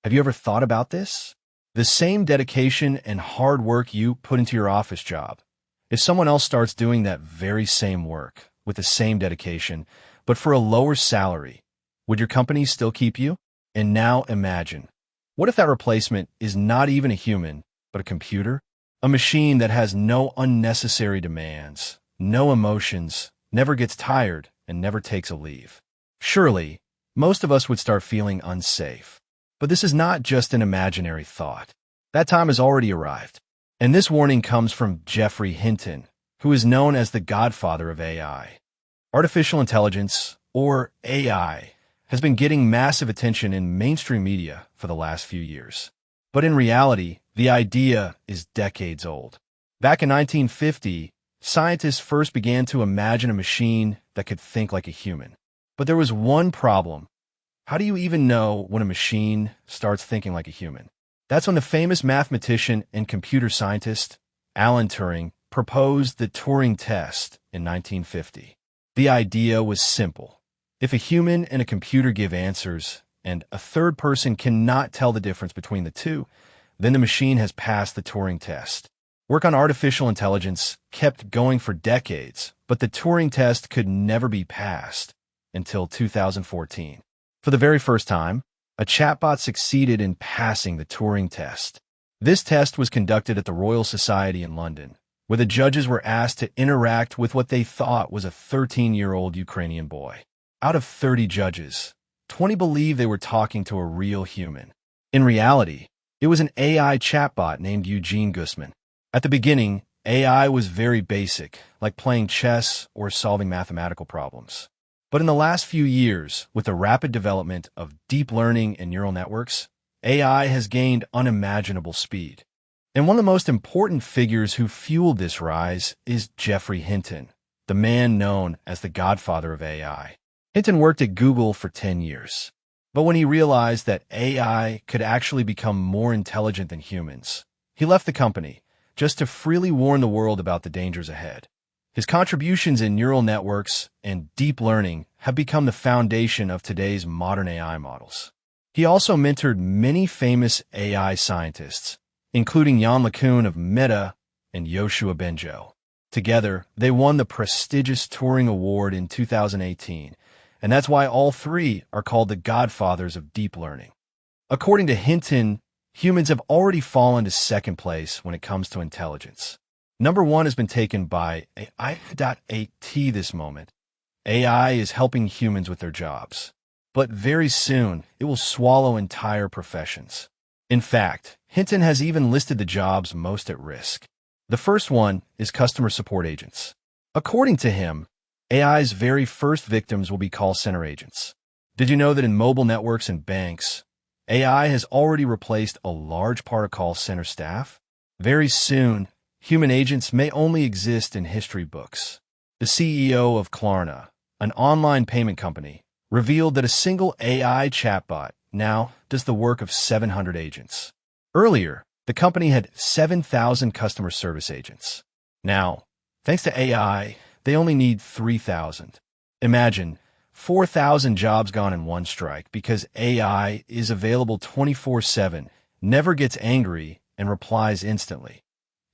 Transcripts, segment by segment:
Have you ever thought about this? The same dedication and hard work you put into your office job. If someone else starts doing that very same work with the same dedication, but for a lower salary, would your company still keep you? And now imagine, what if that replacement is not even a human, but a computer? A machine that has no unnecessary demands, no emotions, never gets tired, and never takes a leave. Surely, most of us would start feeling unsafe. But this is not just an imaginary thought. That time has already arrived. And this warning comes from Geoffrey Hinton, who is known as the godfather of AI. Artificial intelligence, or AI, has been getting massive attention in mainstream media for the last few years. But in reality, the idea is decades old. Back in 1950, scientists first began to imagine a machine that could think like a human. But there was one problem. How do you even know when a machine starts thinking like a human? That's when the famous mathematician and computer scientist, Alan Turing, proposed the Turing test in 1950. The idea was simple. If a human and a computer give answers, and a third person cannot tell the difference between the two, then the machine has passed the Turing test. Work on artificial intelligence kept going for decades, but the Turing test could never be passed until 2014. For the very first time, a chatbot succeeded in passing the Turing test. This test was conducted at the Royal Society in London, where the judges were asked to interact with what they thought was a 13-year-old Ukrainian boy. Out of 30 judges, 20 believed they were talking to a real human. In reality, it was an AI chatbot named Eugene Gusman. At the beginning, AI was very basic, like playing chess or solving mathematical problems. But in the last few years, with the rapid development of deep learning and neural networks, AI has gained unimaginable speed. And one of the most important figures who fueled this rise is Geoffrey Hinton, the man known as the godfather of AI. Hinton worked at Google for 10 years. But when he realized that AI could actually become more intelligent than humans, he left the company just to freely warn the world about the dangers ahead. His contributions in neural networks and deep learning have become the foundation of today's modern AI models. He also mentored many famous AI scientists, including Yann LeCun of Meta and Yoshua Bengio. Together, they won the prestigious Turing Award in 2018, and that's why all three are called the godfathers of deep learning. According to Hinton, humans have already fallen to second place when it comes to intelligence. Number one has been taken by AI.at this moment. AI is helping humans with their jobs. But very soon, it will swallow entire professions. In fact, Hinton has even listed the jobs most at risk. The first one is customer support agents. According to him, AI's very first victims will be call center agents. Did you know that in mobile networks and banks, AI has already replaced a large part of call center staff? Very soon, human agents may only exist in history books. The CEO of Klarna, an online payment company, revealed that a single AI chatbot now does the work of 700 agents. Earlier, the company had 7,000 customer service agents. Now, thanks to AI, they only need 3,000. Imagine 4,000 jobs gone in one strike because AI is available 24/7, never gets angry, and replies instantly.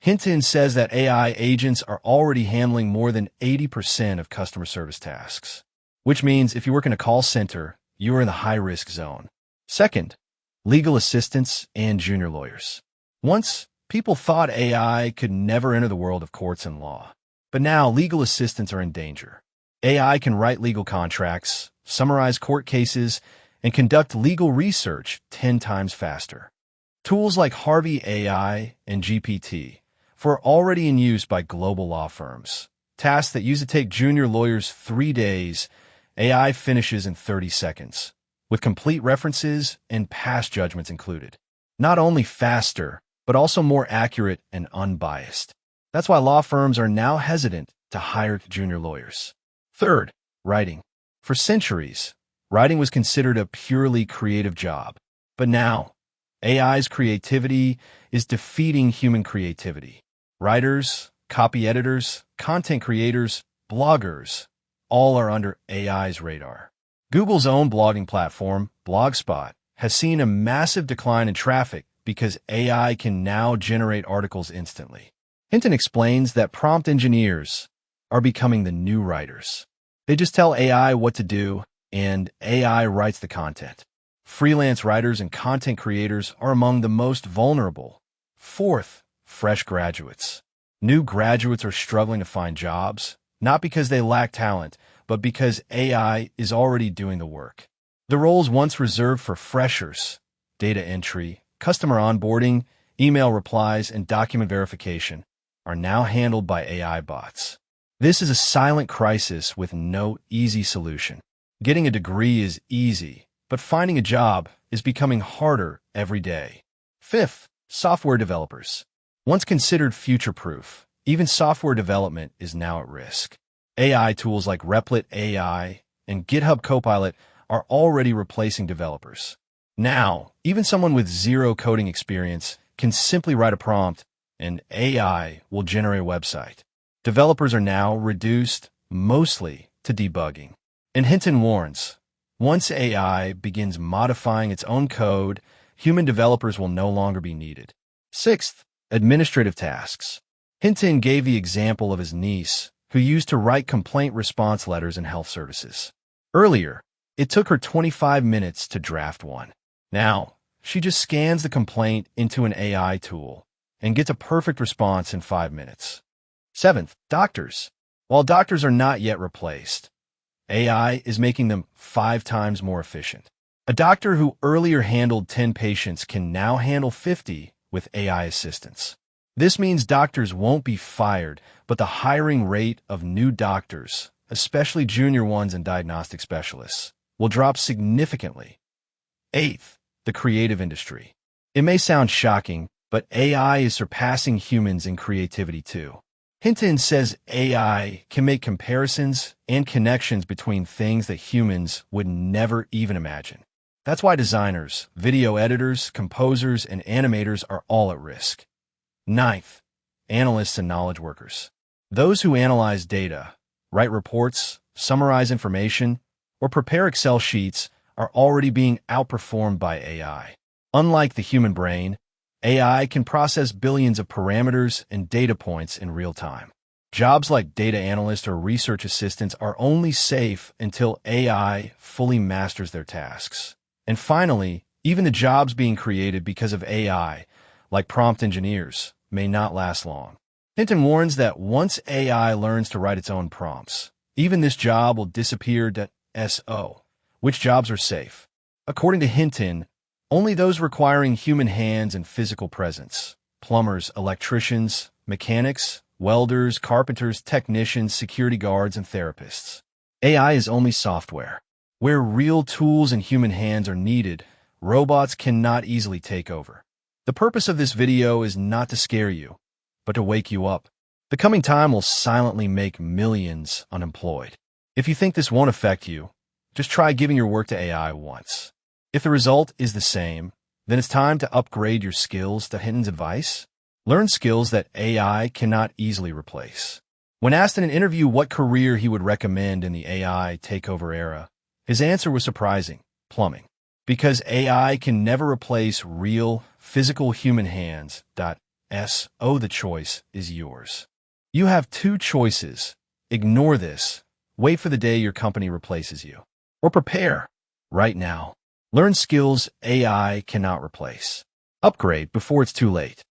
Hinton says that AI agents are already handling more than 80% of customer service tasks, which means if you work in a call center, you are in the high-risk zone. Second, legal assistants and junior lawyers. Once, people thought AI could never enter the world of courts and law. But now, legal assistants are in danger. AI can write legal contracts, summarize court cases, and conduct legal research 10 times faster. Tools like Harvey AI and GPT are already in use by global law firms. Tasks that used to take junior lawyers 3 days, AI finishes in 30 seconds, with complete references and past judgments included. Not only faster, but also more accurate and unbiased. That's why law firms are now hesitant to hire junior lawyers. Third, writing. For centuries, writing was considered a purely creative job. But now, AI's creativity is defeating human creativity. Writers, copy editors, content creators, bloggers, all are under AI's radar. Google's own blogging platform, Blogspot, has seen a massive decline in traffic because AI can now generate articles instantly. Hinton explains that prompt engineers are becoming the new writers. They just tell AI what to do, and AI writes the content. Freelance writers and content creators are among the most vulnerable. Fourth, fresh graduates. New graduates are struggling to find jobs, not because they lack talent, but because AI is already doing the work. The roles once reserved for freshers, data entry, customer onboarding, email replies, and document verification, are now handled by AI bots. This is a silent crisis with no easy solution. Getting a degree is easy, but finding a job is becoming harder every day. Fifth, software developers. Once considered future-proof, even software development is now at risk. AI tools like Replit AI and GitHub Copilot are already replacing developers. Now, even someone with zero coding experience can simply write a prompt and AI will generate a website. Developers are now reduced mostly to debugging. And Hinton warns, once AI begins modifying its own code, human developers will no longer be needed. Sixth, administrative tasks. Hinton gave the example of his niece, who used to write complaint response letters in health services. Earlier, it took her 25 minutes to draft one. Now, she just scans the complaint into an AI tool and gets a perfect response in 5 minutes. Seventh, doctors. While doctors are not yet replaced, AI is making them 5 times more efficient. A doctor who earlier handled 10 patients can now handle 50 with AI assistance. This means doctors won't be fired, but the hiring rate of new doctors, especially junior ones and diagnostic specialists, will drop significantly. Eighth, the creative industry. It may sound shocking, but AI is surpassing humans in creativity too. Hinton says AI can make comparisons and connections between things that humans would never even imagine. That's why designers, video editors, composers, and animators are all at risk. Ninth, analysts and knowledge workers. Those who analyze data, write reports, summarize information, or prepare Excel sheets are already being outperformed by AI. Unlike the human brain, AI can process billions of parameters and data points in real time. Jobs like data analyst or research assistants are only safe until AI fully masters their tasks. And finally, even the jobs being created because of AI, like prompt engineers, may not last long. Hinton warns that once AI learns to write its own prompts, even this job will disappear. So, which jobs are safe? According to Hinton, only those requiring human hands and physical presence: plumbers, electricians, mechanics, welders, carpenters, technicians, security guards, and therapists. AI is only software. Where real tools and human hands are needed, robots cannot easily take over. The purpose of this video is not to scare you, but to wake you up. The coming time will silently make millions unemployed. If you think this won't affect you, just try giving your work to AI once. If the result is the same, then it's time to upgrade your skills to Hinton's advice. Learn skills that AI cannot easily replace. When asked in an interview what career he would recommend in the AI takeover era, his answer was surprising: plumbing. Because AI can never replace real, physical human hands. So the choice is yours. You have 2 choices. Ignore this. Wait for the day your company replaces you. Or prepare right now. Learn skills AI cannot replace. Upgrade before it's too late.